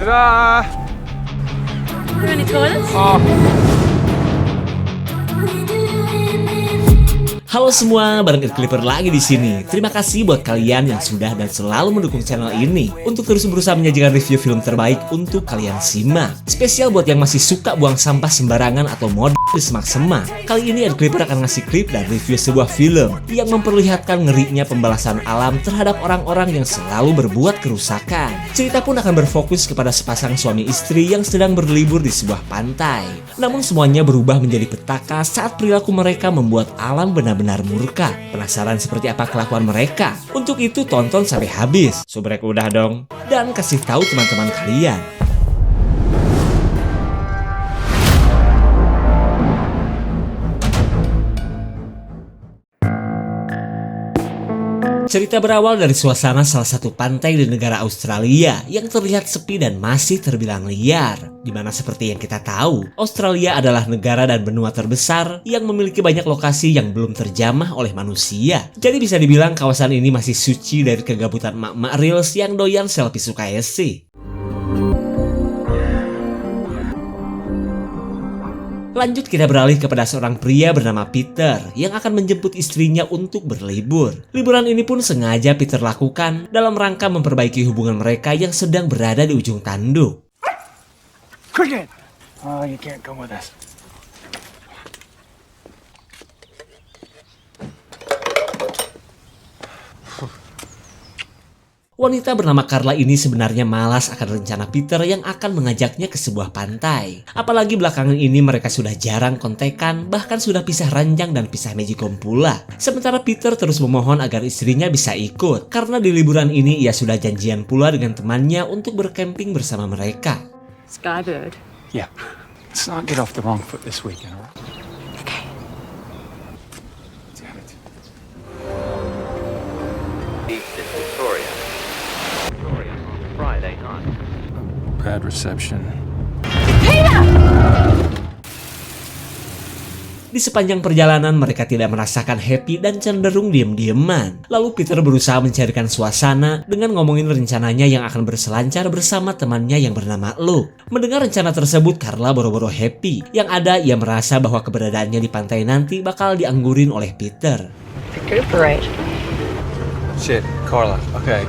Ta-da! Any toilets? Halo semua, bareng Earth Clipper lagi di sini. Terima kasih buat kalian yang sudah dan selalu mendukung channel ini untuk terus berusaha menyajikan review film terbaik untuk kalian simak. Spesial buat yang masih suka buang sampah sembarangan atau mod di semak-semak. Kali ini Earth Clipper akan ngasih klip dan review sebuah film yang memperlihatkan ngerinya pembalasan alam terhadap orang-orang yang selalu berbuat kerusakan. Cerita pun akan berfokus kepada sepasang suami istri yang sedang berlibur di sebuah pantai. Namun semuanya berubah menjadi petaka saat perilaku mereka membuat alam benar-benar murka. Penasaran seperti apa kelakuan mereka? Untuk itu tonton sampai habis. Subrek udah dong. Dan kasih tahu teman-teman kalian. Cerita berawal dari suasana salah satu pantai di negara Australia yang terlihat sepi dan masih terbilang liar. Dimana seperti yang kita tahu, Australia adalah negara dan benua terbesar yang memiliki banyak lokasi yang belum terjamah oleh manusia. Jadi bisa dibilang kawasan ini masih suci dari kegabutan mak-mak reels yang doyan selfie Sukayesi. Lanjut kita beralih kepada seorang pria bernama Peter yang akan menjemput istrinya untuk berlibur. Liburan ini pun sengaja Peter lakukan dalam rangka memperbaiki hubungan mereka yang sedang berada di ujung tanduk. Cricket! Oh, you can't come with us. Wanita bernama Carla ini sebenarnya malas akan rencana Peter yang akan mengajaknya ke sebuah pantai. Apalagi belakangan ini mereka sudah jarang kontekan, bahkan sudah pisah ranjang dan pisah magicom pula. Sementara Peter terus memohon agar istrinya bisa ikut, karena di liburan ini ia sudah janjian pula dengan temannya untuk bercamping bersama mereka. Skybird. Yeah. Let's not get off the wrong foot this weekend, all right? Okay. Damn it. East in Victoria. Victoria on Friday night. Bad reception. Di sepanjang perjalanan mereka tidak merasakan happy dan cenderung diem-dieman. Lalu Peter berusaha mencairkan suasana dengan ngomongin rencananya yang akan berselancar bersama temannya yang bernama Luke. Mendengar rencana tersebut, Carla boro-boro happy. Yang ada ia merasa bahwa keberadaannya di pantai nanti bakal dianggurin oleh Peter. Recuperate. Shit, Carla. Okay.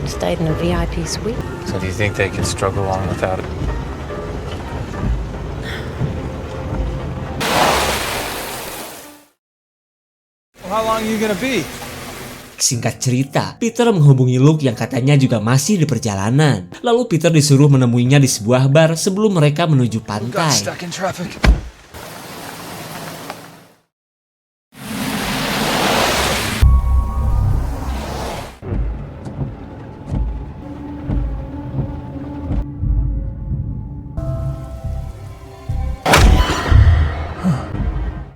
Stayed in a VIP suite. So do you think they can struggle on without it? How long are you gonna be? Singkat cerita, Peter menghubungi Luke yang katanya juga masih di perjalanan. Lalu Peter disuruh menemuinya di sebuah bar sebelum mereka menuju Got pantai. stuck in traffic.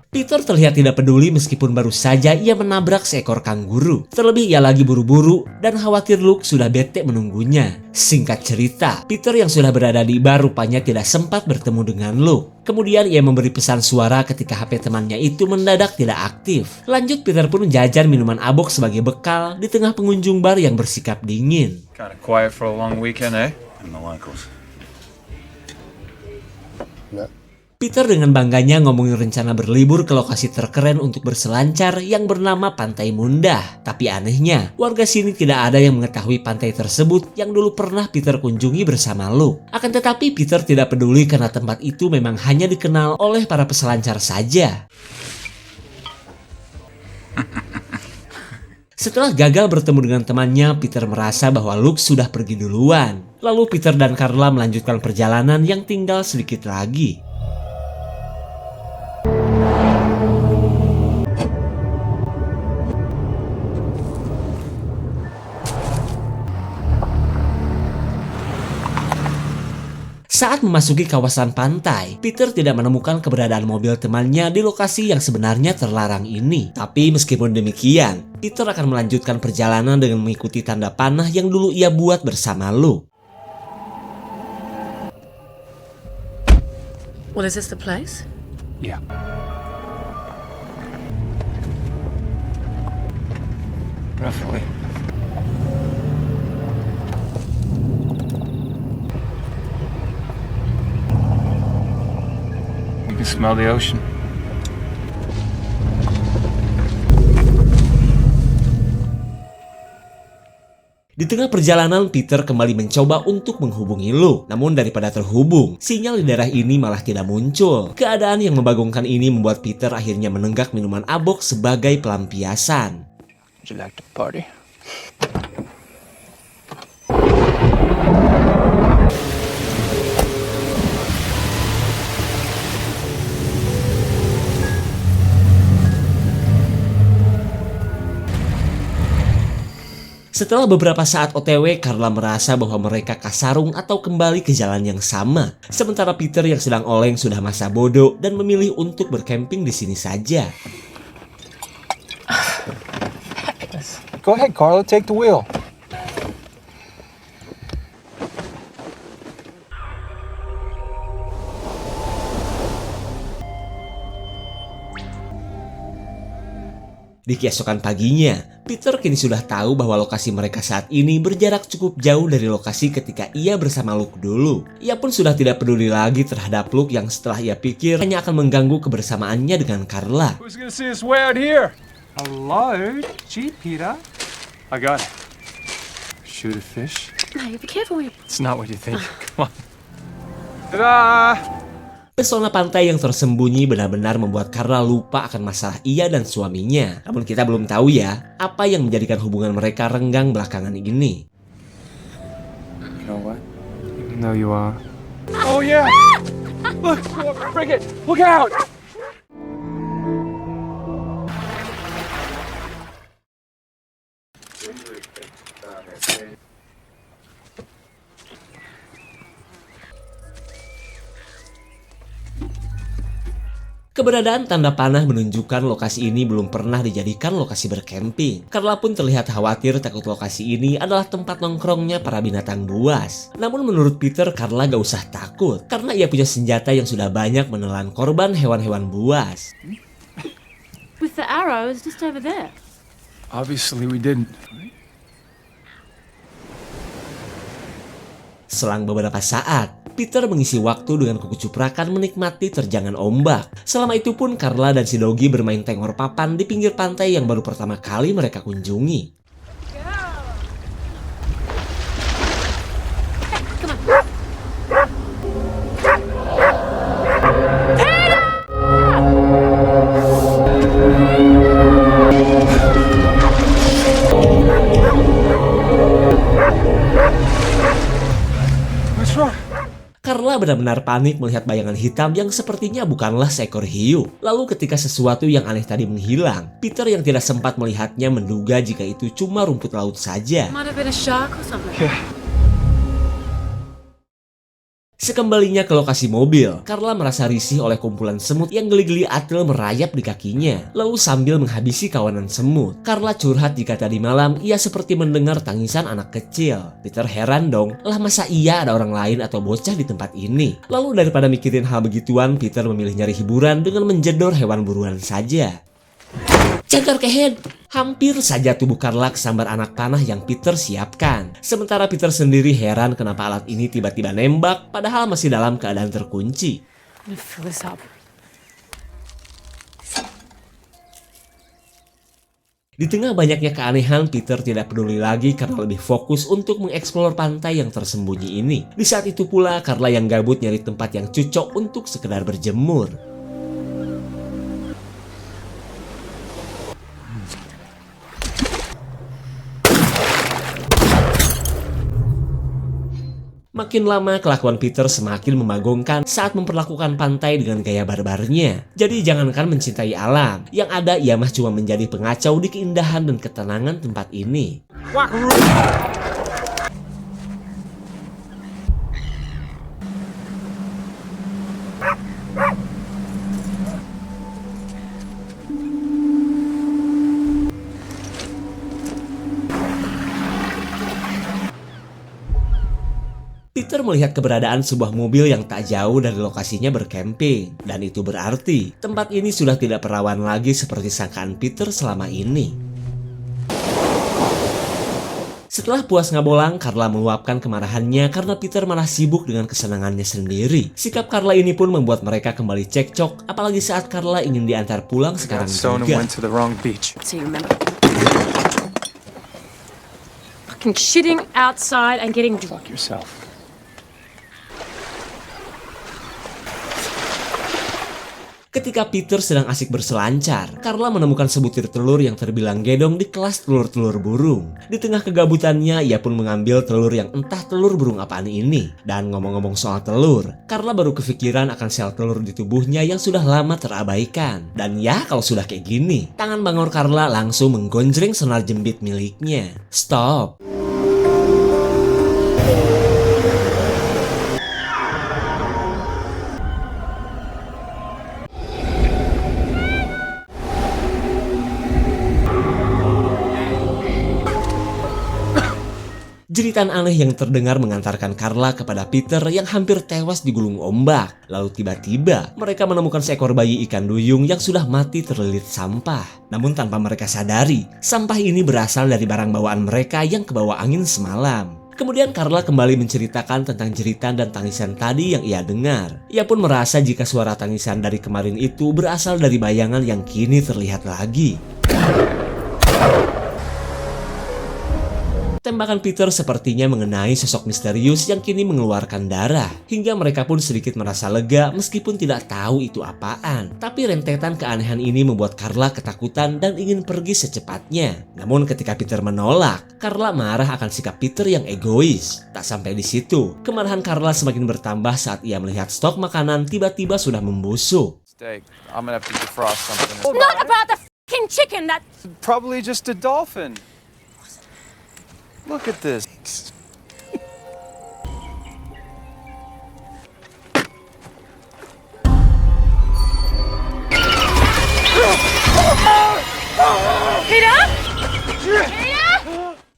Peter terlihat tidak peduli meskipun baru saja ia menabrak seekor kanguru. Terlebih ia lagi buru-buru dan khawatir Luke sudah bete menunggunya. Singkat cerita, Peter yang sudah berada di bar rupanya tidak sempat bertemu dengan Luke. Kemudian ia memberi pesan suara ketika HP temannya itu mendadak tidak aktif. Lanjut Peter pun menjajar minuman abok sebagai bekal di tengah pengunjung bar yang bersikap dingin. Kind of quiet for a long weekend, eh? And the locals. Peter dengan bangganya ngomongin rencana berlibur ke lokasi terkeren untuk berselancar yang bernama Pantai Mundah. Tapi anehnya, warga sini tidak ada yang mengetahui pantai tersebut yang dulu pernah Peter kunjungi bersama Luke. Akan tetapi Peter tidak peduli karena tempat itu memang hanya dikenal oleh para peselancar saja. Setelah gagal bertemu dengan temannya, Peter merasa bahwa Luke sudah pergi duluan. Lalu Peter dan Carla melanjutkan perjalanan yang tinggal sedikit lagi. Saat memasuki kawasan pantai, Peter tidak menemukan keberadaan mobil temannya di lokasi yang sebenarnya terlarang ini. Tapi meskipun demikian, Peter akan melanjutkan perjalanan dengan mengikuti tanda panah yang dulu ia buat bersama Luke. Well, is this the place? Yeah. Roughly. Smell the ocean. Di tengah perjalanan, Peter kembali mencoba untuk menghubungi Luke. Namun daripada terhubung, sinyal di daerah ini malah tidak muncul. Keadaan yang membagongkan ini membuat Peter akhirnya menenggak minuman abok sebagai pelampiasan. Would you like to party? Setelah beberapa saat OTW, Carla merasa bahwa mereka kasarung atau kembali ke jalan yang sama. Sementara Peter yang sedang oleng sudah masa bodoh dan memilih untuk bercamping di sini saja. Go ahead, Carla. Take the wheel. Di keesokan paginya, Peter kini sudah tahu bahwa lokasi mereka saat ini berjarak cukup jauh dari lokasi ketika ia bersama Luke dulu. Ia pun sudah tidak peduli lagi terhadap Luke yang setelah ia pikir hanya akan mengganggu kebersamaannya dengan Carla. Who's gonna see us way out here? Hello, gee, Peter. I got it. Shoot a fish? No, be careful. It's not what you think. Come on. Ta-da! Pesona pantai yang tersembunyi benar-benar membuat Carla lupa akan masalah ia dan suaminya. Namun kita belum tahu ya, apa yang menjadikan hubungan mereka renggang belakangan ini. You know what? Even though you are. Oh yeah! Look, frigate! Look out! Keberadaan tanda panah menunjukkan lokasi ini belum pernah dijadikan lokasi bercamping. Carla pun terlihat khawatir takut lokasi ini adalah tempat nongkrongnya para binatang buas. Namun menurut Peter, Carla gak usah takut karena ia punya senjata yang sudah banyak menelan korban hewan-hewan buas. With the arrows just over there. Obviously we didn't. Selang beberapa saat, Peter mengisi waktu dengan kekucuprakan menikmati terjangan ombak. Selama itu pun Carla dan si Doggy bermain tengor papan di pinggir pantai yang baru pertama kali mereka kunjungi. What's wrong? Carla benar-benar panik melihat bayangan hitam yang sepertinya bukanlah seekor hiu. Lalu ketika sesuatu yang aneh tadi menghilang, Peter yang tidak sempat melihatnya menduga jika itu cuma rumput laut saja. Might have been a shark or something. Sekembalinya ke lokasi mobil, Carla merasa risih oleh kumpulan semut yang geli-geli atil merayap di kakinya. Lalu sambil menghabisi kawanan semut, Carla curhat jika tadi malam ia seperti mendengar tangisan anak kecil. Peter heran dong, lah masa iya ada orang lain atau bocah di tempat ini? Lalu daripada mikirin hal begituan, Peter memilih nyari hiburan dengan menjedor hewan buruan saja. Cagar kehen! Hampir saja tubuh Carla kesambar anak panah yang Peter siapkan. Sementara Peter sendiri heran kenapa alat ini tiba-tiba nembak padahal masih dalam keadaan terkunci. I'm gonna fill this up. Di tengah banyaknya keanehan, Peter tidak peduli lagi karena lebih fokus untuk mengeksplor pantai yang tersembunyi ini. Di saat itu pula, Carla yang gabut nyari tempat yang cocok untuk sekedar berjemur. Makin lama kelakuan Peter semakin membagongkan saat memperlakukan pantai dengan gaya barbarnya. Jadi jangankan mencintai alam, yang ada ia mah cuma menjadi pengacau di keindahan dan ketenangan tempat ini. Peter melihat keberadaan sebuah mobil yang tak jauh dari lokasinya bercamping. Dan itu berarti tempat ini sudah tidak perawan lagi seperti sangkaan Peter selama ini. Setelah puas ngabolang, Carla meluapkan kemarahannya karena Peter malah sibuk dengan kesenangannya sendiri. Sikap Carla ini pun membuat mereka kembali cekcok, apalagi saat Carla ingin diantar pulang sekarang Stone and juga. went to the wrong beach. So you remember. Fucking shitting outside and getting drunk. Fuck yourself. Ketika Peter sedang asik berselancar, Carla menemukan sebutir telur yang terbilang gedong di kelas telur-telur burung. Di tengah kegabutannya, ia pun mengambil telur yang entah telur burung apaan ini. Dan ngomong-ngomong soal telur, Carla baru kepikiran akan sel telur di tubuhnya yang sudah lama terabaikan. Dan ya, kalau sudah kayak gini, tangan bangor Carla langsung menggonjreng senar jembit miliknya. Stop! Jeritan aneh yang terdengar mengantarkan Carla kepada Peter yang hampir tewas digulung ombak. Lalu tiba-tiba mereka menemukan seekor bayi ikan duyung yang sudah mati terlilit sampah. Namun tanpa mereka sadari, sampah ini berasal dari barang bawaan mereka yang kebawa angin semalam. Kemudian Carla kembali menceritakan tentang jeritan dan tangisan tadi yang ia dengar. Ia pun merasa jika suara tangisan dari kemarin itu berasal dari bayangan yang kini terlihat lagi. Tembakan Peter sepertinya mengenai sosok misterius yang kini mengeluarkan darah. Hingga mereka pun sedikit merasa lega meskipun tidak tahu itu apaan. Tapi rentetan keanehan ini membuat Carla ketakutan dan ingin pergi secepatnya. Namun ketika Peter menolak, Carla marah akan sikap Peter yang egois. Tak sampai di situ, kemarahan Carla semakin bertambah saat ia melihat stok makanan tiba-tiba sudah membusuk. Steak. I'm gonna have to defrost something. Not about the fucking chicken that. Probably just a dolphin. Look at this.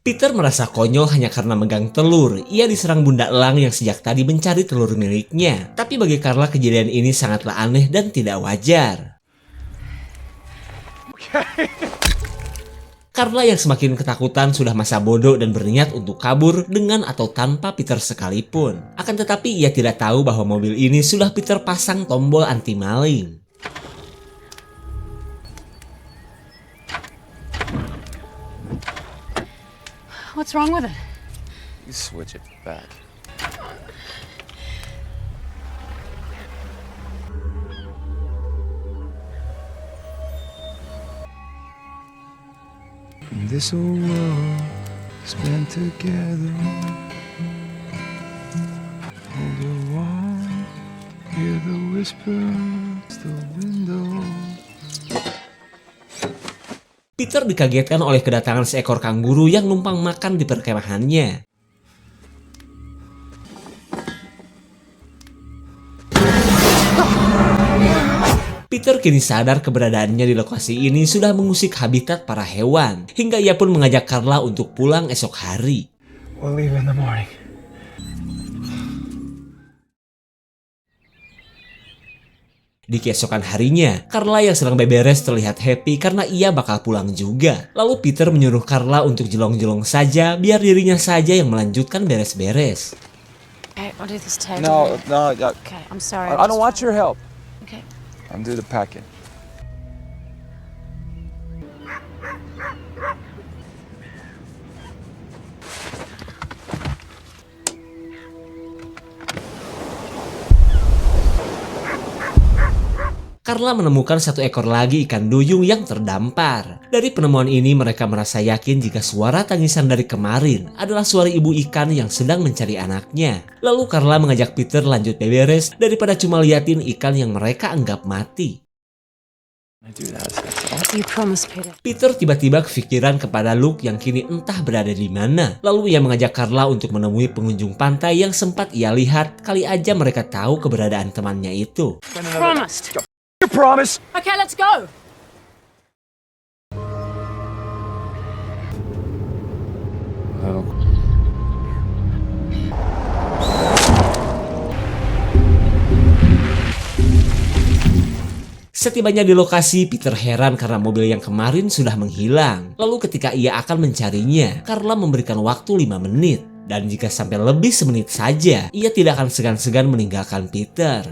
Peter merasa konyol hanya karena megang telur. Ia diserang bunda elang yang sejak tadi mencari telur miliknya. Tapi bagi Carla kejadian ini sangatlah aneh dan tidak wajar. Carla yang semakin ketakutan sudah masa bodoh dan berniat untuk kabur dengan atau tanpa Peter sekalipun. Akan tetapi ia tidak tahu bahwa mobil ini sudah Peter pasang tombol anti maling. What's wrong with it? You switch it back. This old world spent together. Hold your warm, hear the whispers, the window. Peter dikagetkan oleh kedatangan seekor kanguru yang numpang makan di perkemahannya. Peter kini sadar keberadaannya di lokasi ini sudah mengusik habitat para hewan. Hingga ia pun mengajak Carla untuk pulang esok hari. We'll leave in the morning. Di keesokan harinya, Carla yang sedang beberes terlihat happy karena ia bakal pulang juga. Lalu Peter menyuruh Carla untuk jelong-jelong saja biar dirinya saja yang melanjutkan beres-beres. Okay, I'll do this table. No. Okay, I'm sorry. I don't want your help. Okay. Undo the packing. Carla menemukan satu ekor lagi ikan duyung yang terdampar. Dari penemuan ini mereka merasa yakin jika suara tangisan dari kemarin adalah suara ibu ikan yang sedang mencari anaknya. Lalu Carla mengajak Peter lanjut beberes daripada cuma liatin ikan yang mereka anggap mati. You promise, Peter. Peter tiba-tiba kepikiran kepada Luke yang kini entah berada di mana. Lalu ia mengajak Carla untuk menemui pengunjung pantai yang sempat ia lihat. Kali aja mereka tahu keberadaan temannya itu. Promised. You promise? Okay, let's go. Setibanya di lokasi, Peter heran karena mobil yang kemarin sudah menghilang. Lalu ketika ia akan mencarinya, Carla memberikan waktu 5 menit. Dan jika sampai lebih semenit saja, ia tidak akan segan-segan meninggalkan Peter.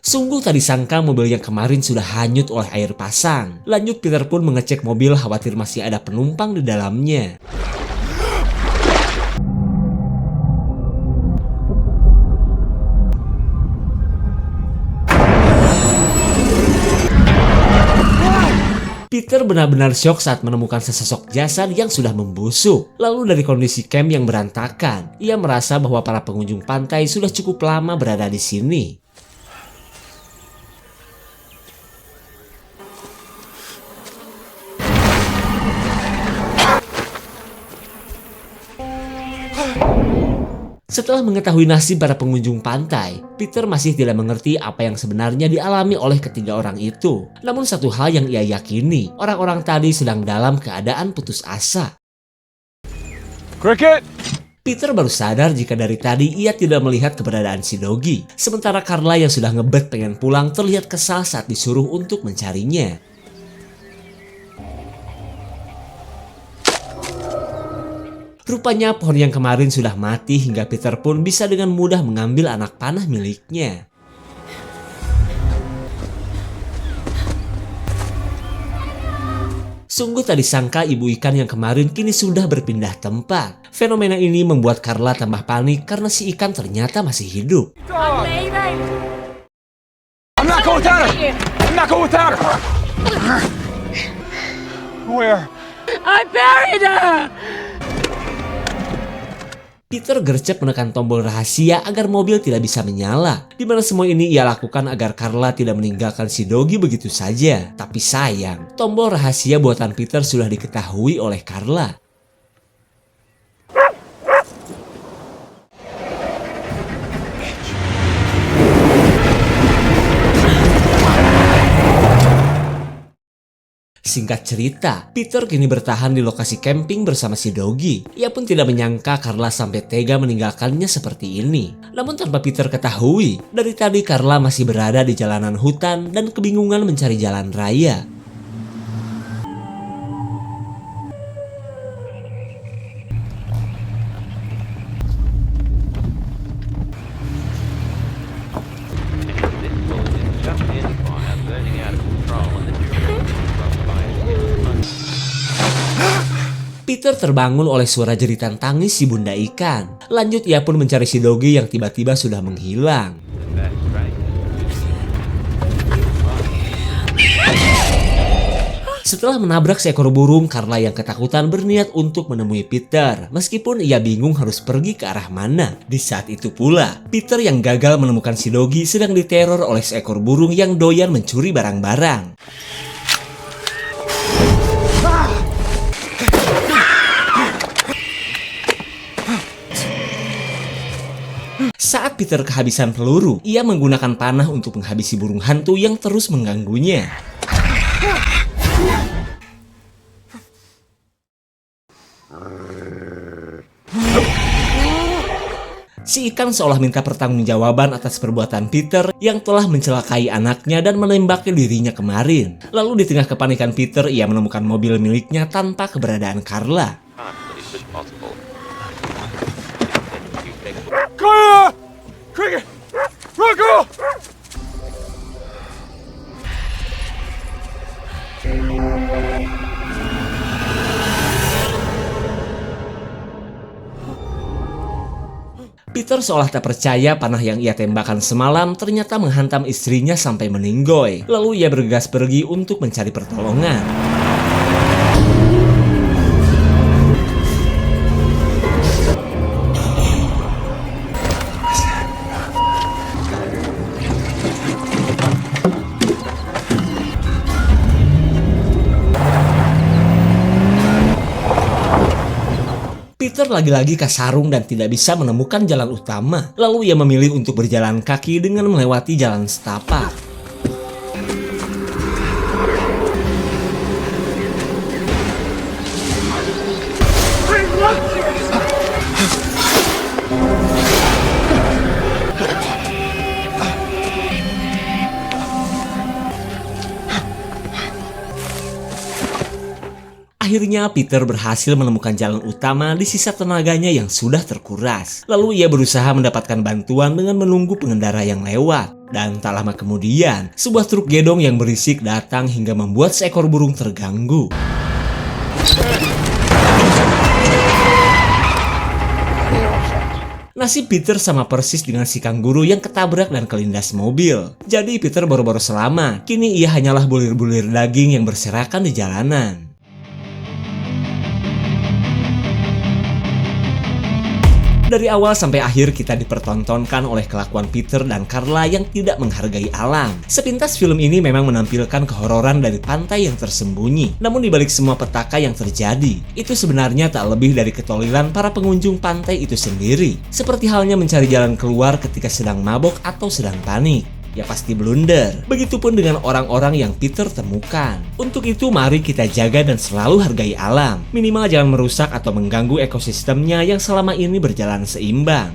Sungguh tak disangka mobil yang kemarin sudah hanyut oleh air pasang. Lanjut Peter pun mengecek mobil khawatir masih ada penumpang di dalamnya. Peter benar-benar syok saat menemukan sesosok jasad yang sudah membusuk. Lalu dari kondisi camp yang berantakan, ia merasa bahwa para pengunjung pantai sudah cukup lama berada di sini. Setelah mengetahui nasib para pengunjung pantai, Peter masih tidak mengerti apa yang sebenarnya dialami oleh ketiga orang itu. Namun satu hal yang ia yakini, orang-orang tadi sedang dalam keadaan putus asa. Cricket! Peter baru sadar jika dari tadi ia tidak melihat keberadaan si Doggy. Sementara Carla yang sudah ngebet pengen pulang terlihat kesal saat disuruh untuk mencarinya. Rupanya pohon yang kemarin sudah mati hingga Peter pun bisa dengan mudah mengambil anak panah miliknya. Sungguh tak disangka ibu ikan yang kemarin kini sudah berpindah tempat. Fenomena ini membuat Carla tambah panik karena si ikan ternyata masih hidup. I'm not going without her! I'm not going without her! Where? I buried her! Peter gercep menekan tombol rahasia agar mobil tidak bisa menyala. Di mana semua ini ia lakukan agar Carla tidak meninggalkan si Doggy begitu saja. Tapi sayang, tombol rahasia buatan Peter sudah diketahui oleh Carla. Singkat cerita, Peter kini bertahan di lokasi camping bersama si Doggy. Ia pun tidak menyangka Carla sampai tega meninggalkannya seperti ini. Namun tanpa Peter ketahui, dari tadi Carla masih berada di jalanan hutan dan kebingungan mencari jalan raya. Peter terbangun oleh suara jeritan tangis si bunda ikan. Lanjut ia pun mencari si Doggy yang tiba-tiba sudah menghilang. Setelah menabrak seekor burung, Carla yang ketakutan berniat untuk menemui Peter. Meskipun ia bingung harus pergi ke arah mana. Di saat itu pula, Peter yang gagal menemukan si Doggy sedang diteror oleh seekor burung yang doyan mencuri barang-barang. Saat Peter kehabisan peluru, ia menggunakan panah untuk menghabisi burung hantu yang terus mengganggunya. Si ikan seolah minta pertanggungjawaban atas perbuatan Peter yang telah mencelakai anaknya dan menembaki dirinya kemarin. Lalu di tengah kepanikan Peter, ia menemukan mobil miliknya tanpa keberadaan Carla. Carla! Cricket! Run, girl! Peter seolah tak percaya panah yang ia tembakan semalam ternyata menghantam istrinya sampai meninggoy. Lalu ia bergegas pergi untuk mencari pertolongan. Peter lagi-lagi kasarung dan tidak bisa menemukan jalan utama. Lalu ia memilih untuk berjalan kaki dengan melewati jalan setapak. Akhirnya Peter berhasil menemukan jalan utama di sisa tenaganya yang sudah terkuras. Lalu ia berusaha mendapatkan bantuan dengan menunggu pengendara yang lewat. Dan tak lama kemudian, sebuah truk gedong yang berisik datang hingga membuat seekor burung terganggu. Nasib Peter sama persis dengan si kanguru yang ketabrak dan kelindas mobil. Jadi Peter baru-baru selamat. Kini ia hanyalah bulir-bulir daging yang berserakan di jalanan. Dari awal sampai akhir kita dipertontonkan oleh kelakuan Peter dan Carla yang tidak menghargai alam. Sepintas film ini memang menampilkan kehororan dari pantai yang tersembunyi. Namun dibalik semua petaka yang terjadi, itu sebenarnya tak lebih dari ketolilan para pengunjung pantai itu sendiri. Seperti halnya mencari jalan keluar ketika sedang mabok atau sedang panik. Ya pasti blunder. Begitupun dengan orang-orang yang Peter temukan. Untuk itu mari kita jaga dan selalu hargai alam. Minimal jangan merusak atau mengganggu ekosistemnya yang selama ini berjalan seimbang.